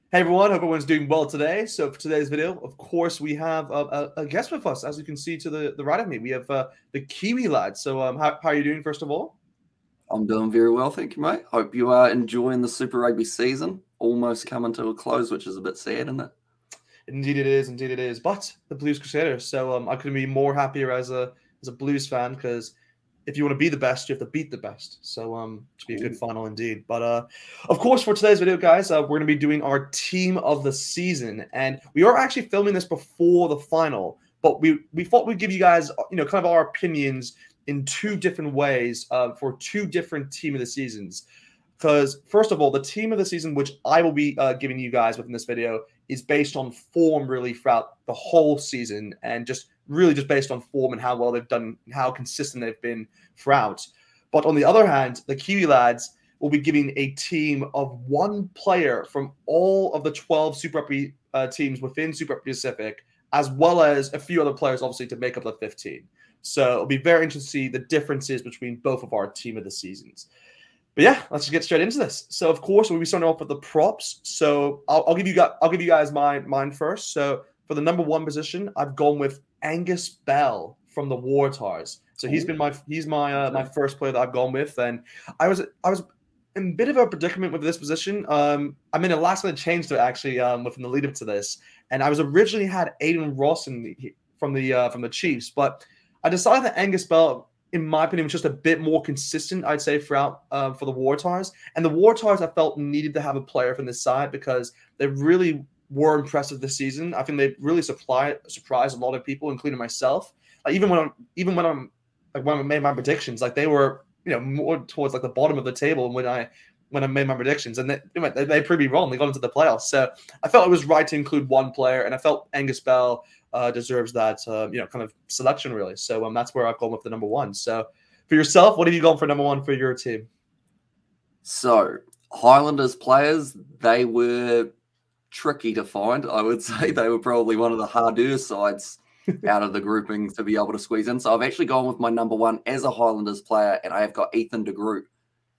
Hey everyone, hope everyone's doing well today. So for today's video, of course, we have a guest with us. As you can see to the right of me, we have the Kiwi lad. So how are you doing, first of all? I'm doing very well, thank you, mate. Hope you are enjoying the Super Rugby season. Almost coming to a close, which is a bit sad, isn't it? Indeed it is, indeed it is. But the Blues Crusaders. So I couldn't be more happier as a Blues fan because if you want to be the best, you have to beat the best. So to be a good Ooh. final indeed. But of course, for today's video, guys, we're going to be doing our team of the season, and we are actually filming this before the final. But we thought we'd give you guys, kind of our opinions in two different ways for two different team of the seasons. Because first of all, the team of the season, which I will be giving you guys within this video, is based on form really throughout the whole season, and just really just based on form and how well they've done, and how consistent they've been throughout. But on the other hand, the Kiwi lads will be giving a team of one player from all of the 12 Super Rugby teams within Super Rugby Pacific, as well as a few other players, obviously, to make up the 15. So it'll be very interesting to see the differences between both of our team of the seasons. But yeah, let's just get straight into this. So of course we'll be starting off with the props. So I'll give you guys mine first. So for the number one position, I've gone with Angus Bell from the Wartars. So he's Ooh. my first player that I've gone with, and I was in a bit of a predicament with this position. I mean, the last minute changed it actually within the lead up to this, and I was originally had Aiden Ross from the Chiefs, but I decided that Angus Bell, in my opinion, was just a bit more consistent, I'd say, throughout for the Wartars. And the Wartars, I felt, needed to have a player from this side because they really were impressive this season. I think they really surprised a lot of people, including myself. Like even when I made my predictions, like they were more towards like the bottom of the table when I made my predictions, and they proved me wrong. They got into the playoffs, so I felt it was right to include one player, and I felt Angus Bell deserves that kind of selection really. So that's where I've gone with the number one. So for yourself, what have you gone for number one for your team? So, Highlanders players, they were tricky to find. I would say they were probably one of the harder sides out of the grouping to be able to squeeze in. So, I've actually gone with my number one as a Highlanders player, and I have got Ethan de Groot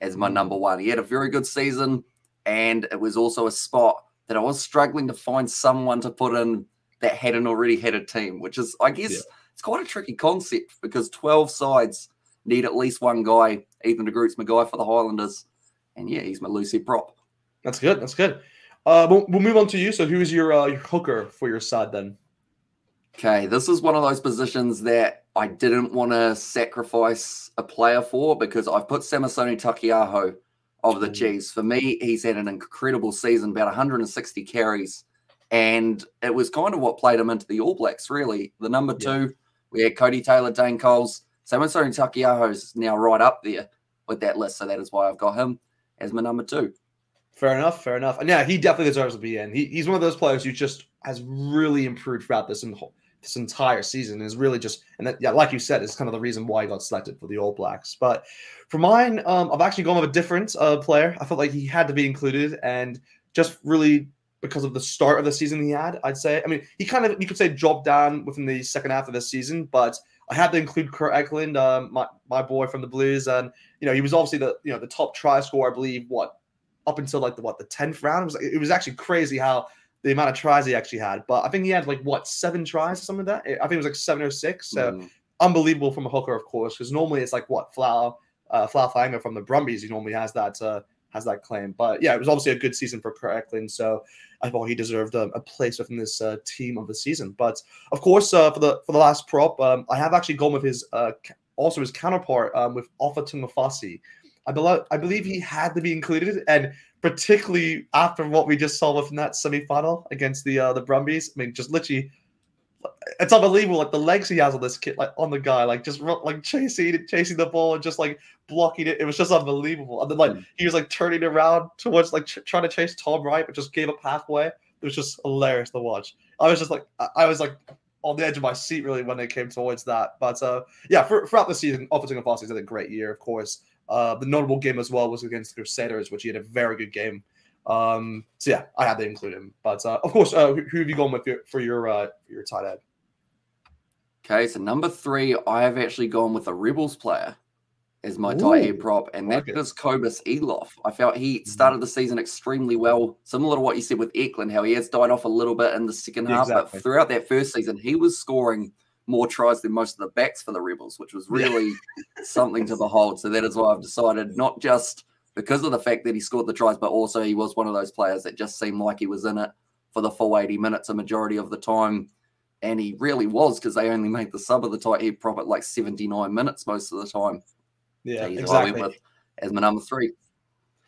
as my number one. He had a very good season, and it was also a spot that I was struggling to find someone to put in that hadn't already had a team, which is, I guess, it's quite a tricky concept because 12 sides need at least one guy. Ethan de Groot's my guy for the Highlanders. And yeah, he's my Lucy prop. That's good. That's good. We'll move on to you. So who's your hooker for your side then? Okay, this is one of those positions that I didn't want to sacrifice a player for because I've put Samisoni Taukei'aho of the Chiefs. For me, he's had an incredible season, about 160 carries. And it was kind of what played him into the All Blacks, really. The number two, we had Cody Taylor, Dane Coles. Samisoni Taukei'aho is now right up there with that list. So that is why I've got him as my number two. Fair enough, fair enough. And yeah, he definitely deserves to be in. He's one of those players who just has really improved throughout this entire season. Is really just, and that, yeah, like you said, is kind of the reason why he got selected for the All Blacks. But for mine, I've actually gone with a different player. I felt like he had to be included, and just really because of the start of the season he had, I'd say. I mean, he kind of, you could say, dropped down within the second half of the season, but I had to include Kurt Eklund, my boy from the Blues, and he was obviously the top try scorer, I believe, up until like the 10th round. It was actually crazy how the amount of tries he actually had. But I think he had like 7 tries or something like that. I think it was like 7 or 6. So unbelievable from a hooker, of course, because normally it's like Flau Fanger from the Brumbies. He normally has that claim. But yeah, it was obviously a good season for Kurt Eklund, so I thought he deserved a place within this team of the season. But of course, for the last prop, I have actually gone with his counterpart with Ofa Tu'ungafasi. I believe he had to be included, and particularly after what we just saw within that semi-final against the Brumbies. I mean, just literally, it's unbelievable. Like the legs he has on this kid, like on the guy, like just like chasing the ball and just like blocking it. It was just unbelievable. And then like he was like turning around towards like trying to chase Tom Wright, but just gave up halfway. It was just hilarious to watch. I was like on the edge of my seat really when they came towards that. But yeah, throughout the season, Ofa Tu'ungafasi had a great year, of course. The notable game as well was against the Crusaders, which he had a very good game. So yeah, I had to include him. But of course, who have you gone with for your tight end? Okay, so number 3, I have actually gone with a Rebels player. as my tight head Ooh, prop, and that like it. is Cobus Eloff. I felt he started the season extremely well, similar to what you said with Eklund, how he has died off a little bit in the second Yeah, half, but exactly. throughout that first season, he was scoring more tries than most of the backs for the Rebels, which was really something to behold. So that is why I've decided, not just because of the fact that he scored the tries, but also he was one of those players that just seemed like he was in it for the full 80 minutes a majority of the time. And he really was, because they only made the sub of the tight head prop at like 79 minutes most of the time. Yeah, So he's who I exactly. went with as my number 3.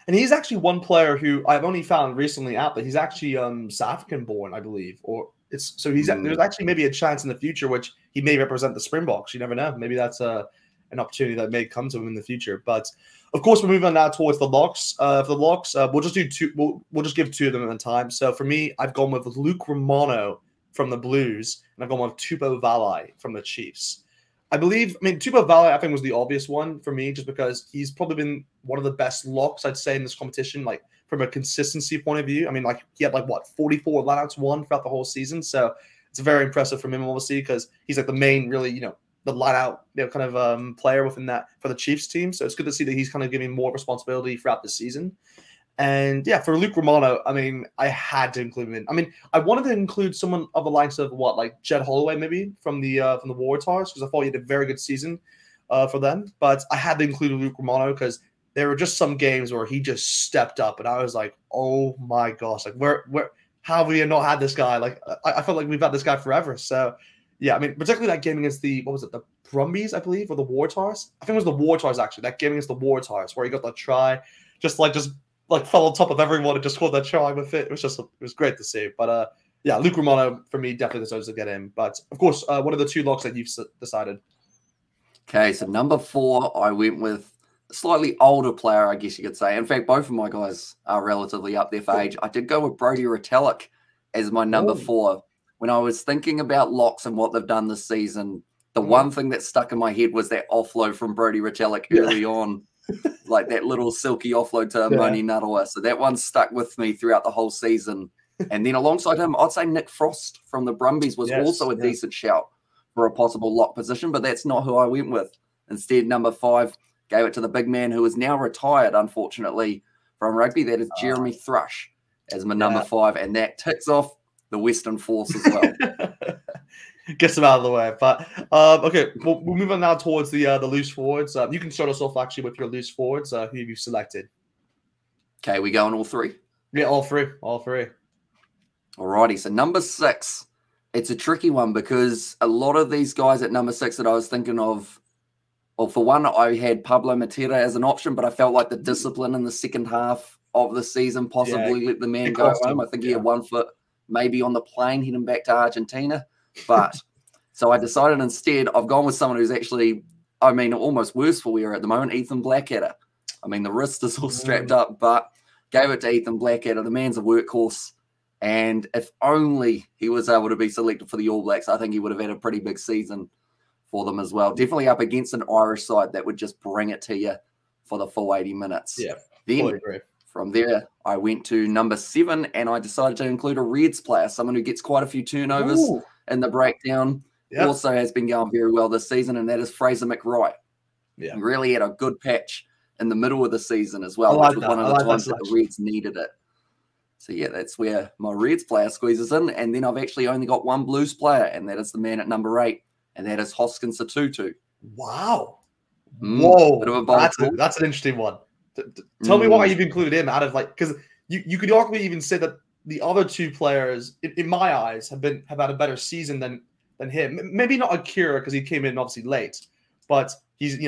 And he's actually one player who I've only found recently out, but he's actually South African born, I believe. Or it's so he's there's actually maybe a chance in the future which he may represent the Springboks. You never know. Maybe that's an opportunity that may come to him in the future. But of course, we're moving on now towards the locks. For the locks, we'll just do two. We'll just give two of them at a time. So for me, I've gone with Luke Romano from the Blues, and I've gone with Tupou Vaa'i from the Chiefs. I mean, Tupou Vaa'i, I think, was the obvious one for me, just because he's probably been one of the best locks, I'd say, in this competition, like from a consistency point of view. I mean, like he had 44 lineouts won throughout the whole season, so it's very impressive from him, obviously, because he's like the main, really, the lineout, kind of player within that for the Chiefs team. So it's good to see that he's kind of giving more responsibility throughout the season. And yeah, for Luke Romano, I mean, I had to include him in. I mean, I wanted to include someone of the likes of like Jed Holloway, maybe from the Waratahs, because I thought he had a very good season for them. But I had to include Luke Romano because there were just some games where he just stepped up, and I was like, oh my gosh, like where how have we not had this guy? Like I felt like we've had this guy forever. So yeah, I mean, particularly that game against the Brumbies, I believe, or the Waratahs. I think it was the Waratahs actually. That game against the Waratahs where he got the try, just fell on top of everyone and just scored that try with it. It was great to see. But yeah, Luke Romano for me definitely deserves to get in. But of course, what are the two locks that you've decided? Okay, so number 4, I went with a slightly older player, I guess you could say. In fact, both of my guys are relatively up there for age. I did go with Brodie Retallick as my number 4. When I was thinking about locks and what they've done this season, the one thing that stuck in my head was that offload from Brodie Retallick early on. Like that little silky offload to Moni Narawa. So that one stuck with me throughout the whole season. And then alongside him, I'd say Nick Frost from the Brumbies was also a decent shout for a possible lock position, but that's not who I went with. Instead, number 5, gave it to the big man who is now retired, unfortunately, from rugby. That is Jeremy Thrush as my number 5, and that ticks off the Western Force as well. Gets them out of the way. But okay, we'll move on now towards the loose forwards. You can start us off actually with your loose forwards. Who have you selected? Okay, we going all 3? Yeah, all three. Alrighty, so number 6. It's a tricky one because a lot of these guys at number 6 that I was thinking of, well, for one, I had Pablo Matera as an option, but I felt like the discipline in the second half of the season possibly let the man go home. I think he had 1 foot maybe on the plane heading back to Argentina. But so I decided instead I've gone with someone who's actually, I mean, almost worse for wear at the moment, Ethan Blackadder. I mean, the wrist is all strapped up, but gave it to Ethan Blackadder. The man's a workhorse. And if only he was able to be selected for the All Blacks, I think he would have had a pretty big season for them as well. Definitely up against an Irish side that would just bring it to you for the full 80 minutes. Yeah, then from there, I went to number 7 and I decided to include a Reds player, someone who gets quite a few turnovers in the breakdown. Also has been going very well this season, and that is Fraser Mcroy. He really had a good patch in the middle of the season as well, which was one of the times that the Reds needed it. So yeah, that's where my Reds player squeezes in. And then I've actually only got one Blues player, and that is the man at number 8, and that is Hoskins Sotutu. Wow. Whoa. Bit of a bold that's an interesting one. Tell me why you've included him out of because you could arguably even say that the other 2 players, in my eyes, have had a better season than him. Maybe not Akira because he came in obviously late, but he's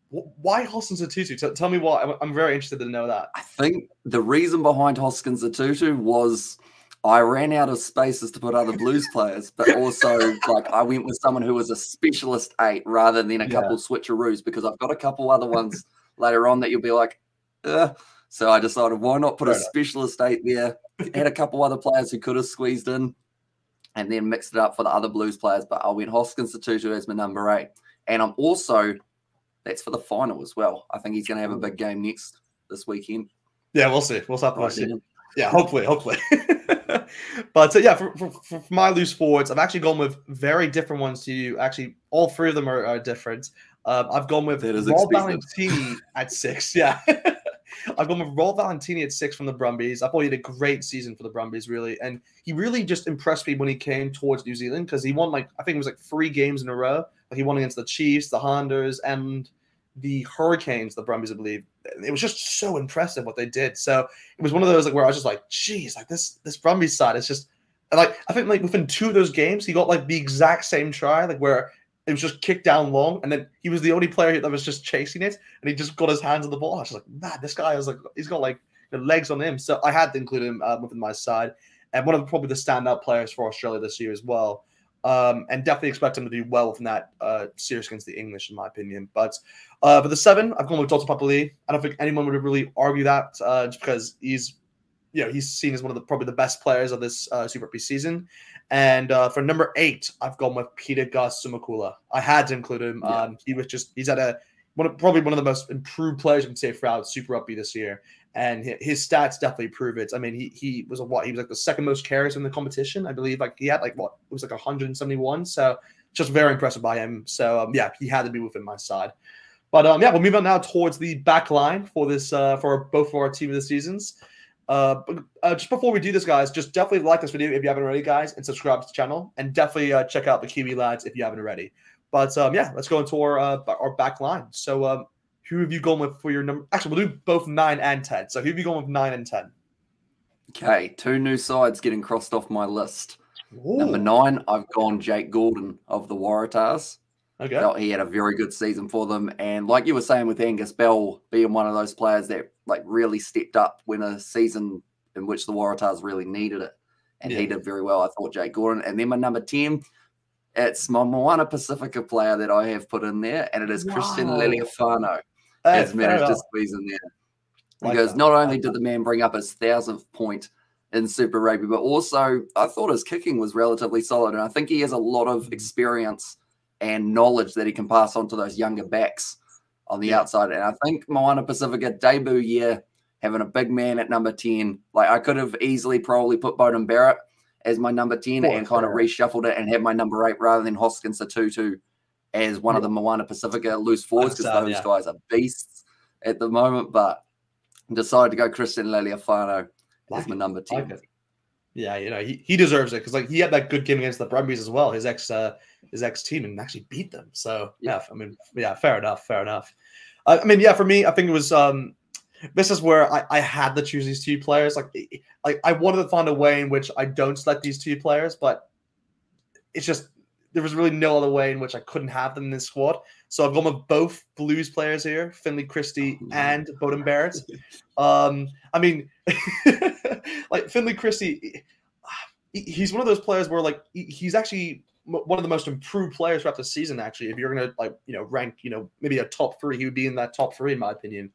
why Hoskins Sotutu? Tell me why. I'm very interested to know that. I think the reason behind Hoskins Sotutu was I ran out of spaces to put other Blues players, but also I went with someone who was a specialist 8 rather than a couple switcheroos, because I've got a couple other ones later on that you'll be like, So I decided, why not put a specialist 8 there? Had a couple other players who could have squeezed in, and then mixed it up for the other Blues players. But I went Hoskins Sotutu as my number 8. And I'm also, that's for the final as well. I think he's going to have a big game this weekend. Yeah, we'll see. We'll see. Yeah, hopefully. But yeah, for my loose forwards, I've actually gone with very different ones to you. Actually, all 3 of them are different. I've gone with Roll Valentini at 6. Yeah. I've gone with Roll Valentini at 6 from the Brumbies. I thought he had a great season for the Brumbies, really. And he really just impressed me when he came towards New Zealand because he won, I think it was 3 games in a row. He won against the Chiefs, the Highlanders, and the Hurricanes, the Brumbies, I believe. It was just so impressive what they did. So it was one of those where I was just like, geez, this Brumbies side is just I think within 2 of those games, he got the exact same try, where it was just kicked down long, and then he was the only player that was just chasing it, and he just got his hands on the ball. I was just like, man, this guy is he's got the legs on him. So I had to include him within my side, and one of probably the standout players for Australia this year as well. And definitely expect him to do well within that series against the English, in my opinion. But for the 7, I've gone with Dr. Papali'i. I don't think anyone would really argue that just because he's seen as one of probably the best players of this Super Rugby season. And for number 8, I've gone with Peter Gus Sumakula. I had to include him. Yeah. He's at probably one of the most improved players you can say throughout Super Rugby this year. And his stats definitely prove it. I mean, he was the second most carries in the competition. I believe he had it was 171. So just very impressive by him. So he had to be within my side. But we'll move on now towards the back line for this for both of our team of the seasons. Just before we do this, guys, just definitely like this video if you haven't already, guys, and subscribe to the channel, and definitely check out the Kiwi lads if you haven't already. But let's go into our back line. So who have you gone with for your number? Actually, we'll do both 9 and 10. So who have you gone with 9 and 10? Okay, 2 new sides getting crossed off my list. Ooh. Number 9, I've gone Jake Gordon of the Waratahs. Okay. Felt he had a very good season for them. And like you were saying with Angus Bell being one of those players that really stepped up when a season in which the Waratahs really needed it. And he did very well. I thought Jake Gordon. And then my number 10, it's my Moana Pacifica player that I have put in there. And it is Christian Leali'ifano. Has managed to squeeze in there. Because not only did the man bring up his 1,000th point in Super Rugby, but also I thought his kicking was relatively solid. And I think he has a lot of experience and knowledge that he can pass on to those younger backs on the outside. And I think Moana Pacifica debut year, having a big man at number 10, I could have easily probably put Beauden Barrett as my number 10 and kind of reshuffled it and have my number 8 rather than Hoskins Satutu as one of the Moana Pacifica loose forwards, because those guys are beasts at the moment. But decided to go Christian Leali'ifano as my number 10. Yeah, he deserves it because he had that good game against the Brumbies as well, his ex team, and actually beat them. So fair enough. For me, I think it was this is where I had to choose these 2 players. I wanted to find a way in which I don't select these 2 players, but it's just there was really no other way in which I couldn't have them in this squad. So I've gone with both Blues players here, Finlay Christie and Beauden Barrett. Finlay Christie, he's one of those players where he's actually one of the most improved players throughout the season. Actually, if you're gonna rank maybe a top 3, he would be in that top 3 in my opinion.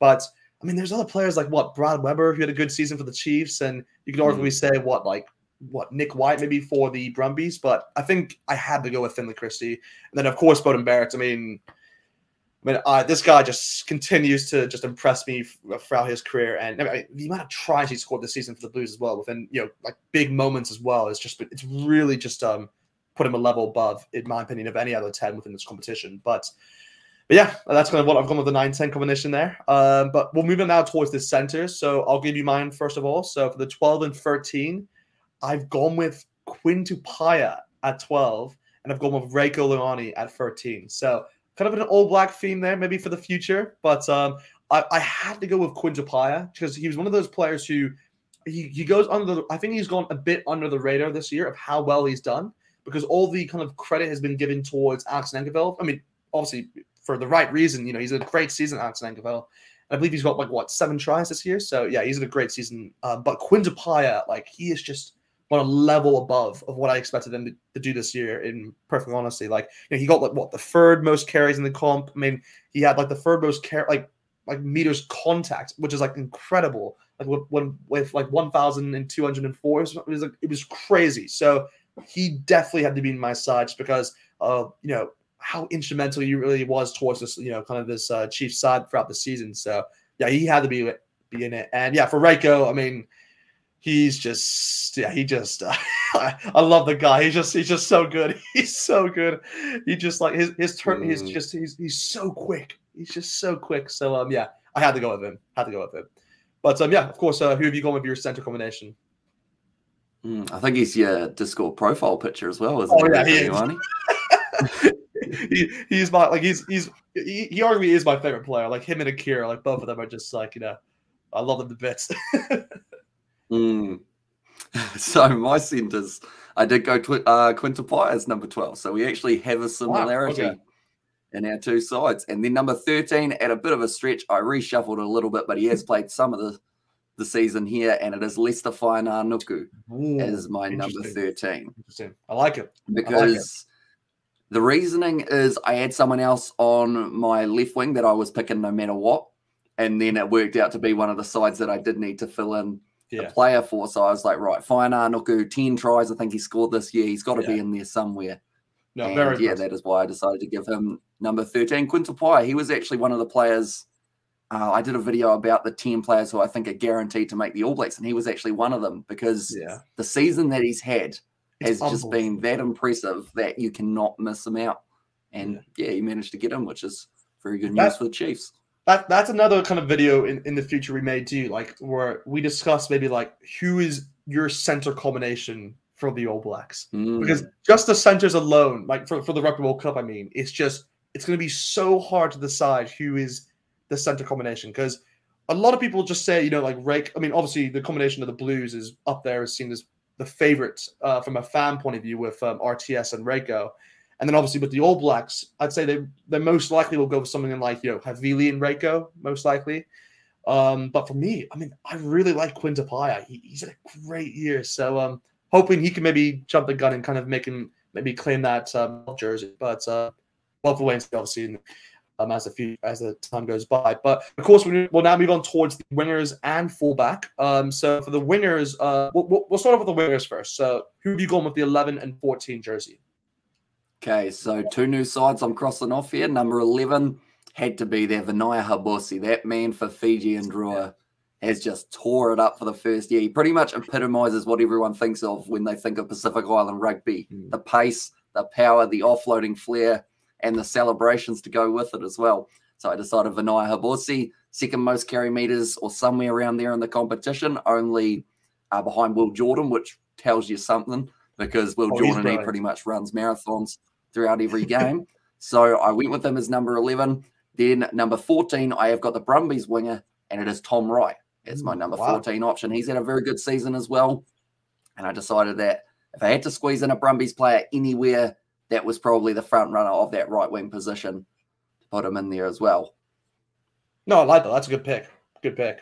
But there's other players like Brad Weber, who had a good season for the Chiefs, and you could arguably say Nick White maybe for the Brumbies, but I think I had to go with Finlay Christie, and then of course Beauden Barrett. This guy just continues to just impress me throughout his career, and the amount of tries he scored this season for the Blues as well, within big moments as well. It's really just put him a level above, in my opinion, of any other 10 within this competition. But that's kind of what I've gone with the 9-10 combination there. But we'll move on now towards the center. So I'll give you mine first of all. So for the 12 and 13. I've gone with Quinn Depaya at 12, and I've gone with Reiko Luani at 13. So kind of an all-black theme there, maybe for the future. But I had to go with Quinn Depaya because he was one of those players who he goes under. I think he's gone a bit under the radar this year of how well he's done, because all the kind of credit has been given towards Alex Nankivell. Obviously for the right reason. He's a great season, Alex Nankivell. I believe he's got 7 tries this year. So he's had a great season. But Quinn Depaya, he is just on a level above of what I expected him to do this year, in perfect honesty. He got the 3rd most carries in the comp. He had the 3rd most meters contact, which is incredible. With 1,204, it was crazy. So he definitely had to be in my side just because of how instrumental he really was towards this kind of this Chiefs side throughout the season. So he had to be in it. And for Reiko, he's just, I love the guy. He's just so good. He's so good. He just like his turn. He's so quick. He's just so quick. So yeah, I had to go with him. But yeah, of course. Who have you gone with your center combination? I think he's your Discord profile picture as well, isn't he? he? Yeah, he is. He's my like he arguably is my favorite player. Like him and Akira, like both of them are just like I love them to bits. So my centers, I did go Quinn Depaya as number 12. So we actually have a similarity in our two sides. And then number 13, at a bit of a stretch, I reshuffled a little bit, but he has played some of the season here, and it is Leicester Nuku as my number 13. Interesting. I like it. Because the reasoning is I had someone else on my left wing that I was picking no matter what. And then it worked out to be one of the sides that I did need to fill in a player for. So I was like, right, Nuku, 10 tries I think he scored this year. He's got to be in there somewhere. No, and very that is why I decided to give him number 13. Quinn Depaya, he was actually one of the players. I did a video about the 10 players who I think are guaranteed to make the All Blacks, and he was actually one of them because the season that he's had has just been that impressive that you cannot miss him out. And he managed to get him, which is very good news for the Chiefs. That's another kind of video in the future we may do, like where we discuss maybe like who is your center combination for the All Blacks, because just the centers alone, like for the Rugby World Cup, I mean, it's going to be so hard to decide who is the center combination, because a lot of people just say, like Wright. I mean, obviously the combination of the Blues is up there as seen as the favorite from a fan point of view with RTS and Reiko. And then obviously with the All Blacks, I'd say they most likely will go with something like, Havili and Reiko, most likely. But for me, I mean, I really like Quinn Depaya. He's had a great year. So hoping he can maybe jump the gun and kind of maybe claim that jersey. But we'll wait and see, obviously, as the time goes by. But of course, we'll now move on towards the wingers and fullback. So for the wingers, we'll start off with the wingers first. So who have you gone with the 11 and 14 jersey? Okay, so two new sides I'm crossing off here. Number 11 had to be there, Vinaya Habosi. That man for Fiji and Drua has just tore it up for the first year. He pretty much epitomizes what everyone thinks of when they think of Pacific Island rugby. The pace, the power, the offloading flair, and the celebrations to go with it as well. So I decided Vinaya Habosi, second most carry meters or somewhere around there in the competition, only behind Will Jordan, which tells you something because Will Jordan, he pretty much runs marathons throughout every game. So I went with him as number 11. Then number 14, I have got the Brumbies winger, and it is Tom Wright as my number 14 option. He's had a very good season as well. And I decided that if I had to squeeze in a Brumbies player anywhere, that was probably the front runner of that right wing position to put him in there as well. No, I like that. That's a good pick. Good pick.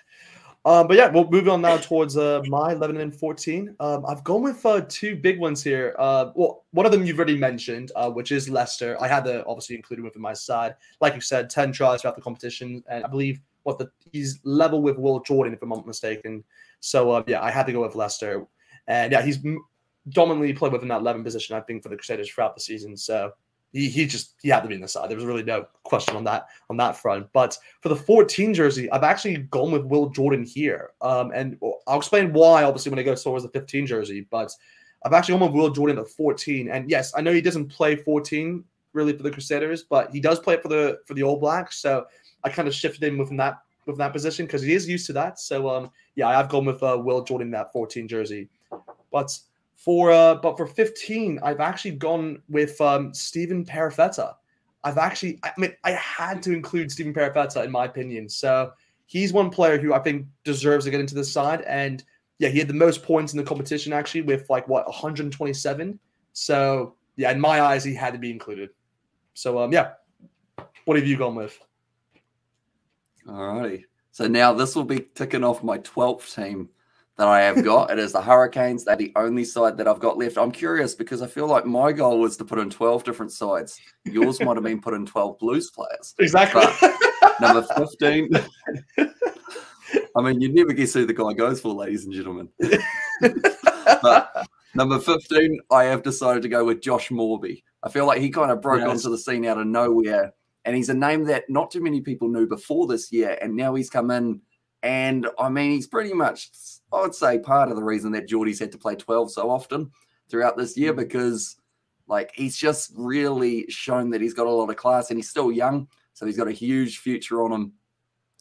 But yeah, we'll move on now towards my 11 and 14. I've gone with two big ones here. Well, one of them you've already mentioned, which is Leicester. I had to obviously include him within my side. Like you said, 10 tries throughout the competition, and I believe he's level with Will Jordan, if I'm not mistaken. So yeah, I had to go with Leicester, and yeah, he's dominantly played within that 11 position, I think, for the Crusaders throughout the season. So he had to be in the side. There was really no question on that front. But for the 14 jersey, I've actually gone with Will Jordan here. And I'll explain why, obviously, when I go towards the 15 jersey. But I've actually gone with Will Jordan at 14. And yes, I know he doesn't play 14 really for the Crusaders, but he does play it for the All Blacks. So I kind of shifted him within that position because he is used to that. So yeah, I've gone with Will Jordan in that 14 jersey. But for 15, I've actually gone with Stephen Parafetta. I had to include Stephen Parafetta in my opinion. So he's one player who I think deserves to get into the side. And yeah, he had the most points in the competition actually with 127. So yeah, in my eyes, he had to be included. So yeah, what have you gone with? All righty. So now this will be ticking off my 12th team that I have got. It is the Hurricanes. They're the only side that I've got left. I'm curious because I feel like my goal was to put in 12 different sides. Yours might have been put in 12 Blues players. Exactly. Number 15. I mean, you'd never guess who the guy goes for, ladies and gentlemen. But number 15, I have decided to go with Josh Morby. I feel like he kind of broke onto the scene out of nowhere. And he's a name that not too many people knew before this year. And now he's come in. And, I mean, he's pretty much, I would say, part of the reason that Geordie's had to play 12 so often. throughout this year because like he's just really shown that he's got a lot of class and he's still young. So he's got a huge future on him.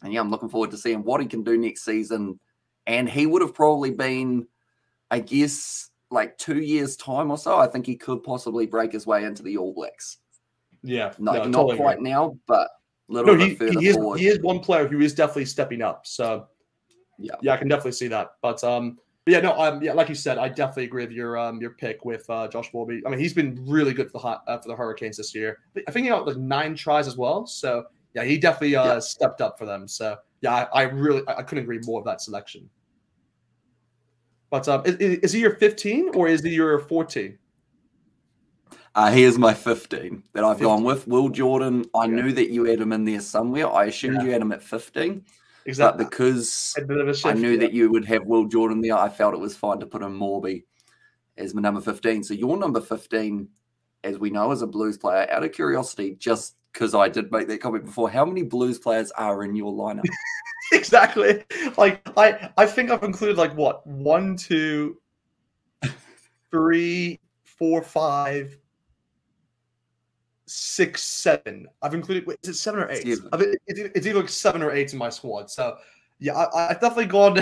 And yeah, I'm looking forward to seeing what he can do next season. And he would have probably been, I guess, like 2 years' time or so. I think he could possibly break his way into the All Blacks. Yeah. Not Totally quite agree. now, but a little bit further forward. He is one player who is definitely stepping up. So yeah, I can definitely see that. But yeah, no, yeah, like you said, I definitely agree with your pick with Josh Morby. I mean, he's been really good for the Hurricanes this year. I think he got like 9 tries as well. So yeah, he definitely stepped up for them. So yeah, I couldn't agree more with that selection. But is he your 15 or is he your 14? He is my 15 that I've gone with. Will Jordan, I knew that you had him in there somewhere. I assumed you had him at 15. Exactly. But because I knew that you would have Will Jordan there, I felt it was fine to put in Morby as my number 15. So your number 15, as we know, is a Blues player. Out of curiosity, just because I did make that comment before, how many Blues players are in your lineup? Exactly. Like I think I've included like what 1, 2, 3, 4, 5, 6, 7. I've included. Wait, is it 7 or 8? It's either like 7 or 8 in my squad. So yeah, I've definitely gone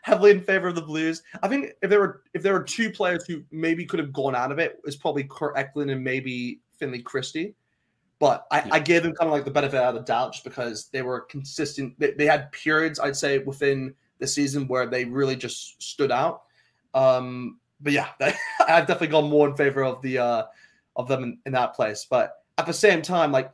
heavily in favor of the Blues. I think if there were 2 players who maybe could have gone out of it, it's probably Kurt Eklund and maybe Finley Christie. But I gave them kind of like the benefit out of the doubt just because they were consistent. They had periods, I'd say, within the season where they really just stood out. But yeah, I've definitely gone more in favor of the of them in that place. But at the same time, like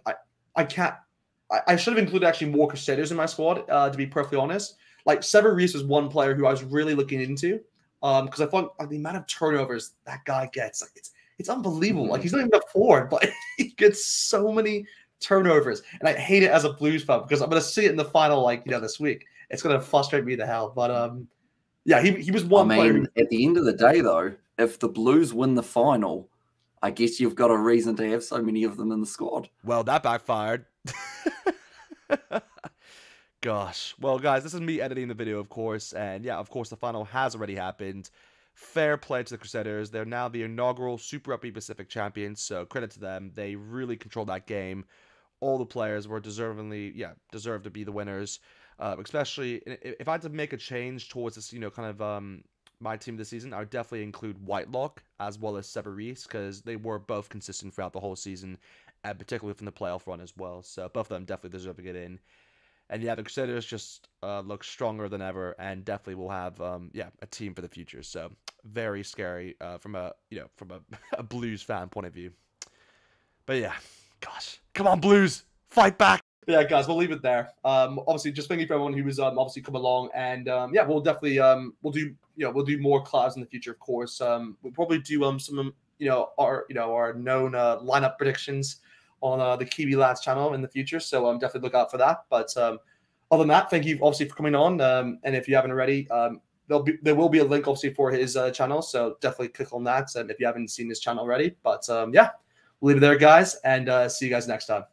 I should have included actually more Crusaders in my squad, to be perfectly honest. Like Sever Reese was one player who I was really looking into because I thought the amount of turnovers that guy gets, like it's unbelievable. Like he's not even a forward, but he gets so many turnovers, and I hate it as a Blues fan because I'm going to see it in the final, like this week. It's going to frustrate me to hell. But yeah, he was one. I mean, at the end of the day, though, if the Blues win the final, I guess you've got a reason to have so many of them in the squad. Well, that backfired. Gosh. Well, guys, this is me editing the video, of course. And yeah, of course, the final has already happened. Fair play to the Crusaders. They're now the inaugural Super Rugby Pacific champions. So credit to them. They really controlled that game. All the players were deserved to be the winners. Especially if I had to make a change towards this, kind of my team this season, I would definitely include Whitelock as well as Sever Reese because they were both consistent throughout the whole season, and particularly from the playoff run as well. So both of them definitely deserve to get in. And yeah, the Crusaders just look stronger than ever, and definitely will have a team for the future. So very scary from a a Blues fan point of view. But yeah, gosh, come on Blues, fight back. Yeah, guys, we'll leave it there. Obviously, just thank you for everyone who was obviously come along, and yeah, we'll definitely we'll do more collabs in the future, of course. We'll probably do some our known lineup predictions on the Kiwi Lads channel in the future. So definitely look out for that. But other than that, thank you obviously for coming on. And if you haven't already, there will be a link obviously for his channel. So definitely click on that if you haven't seen his channel already. But yeah, we'll leave it there, guys, and see you guys next time.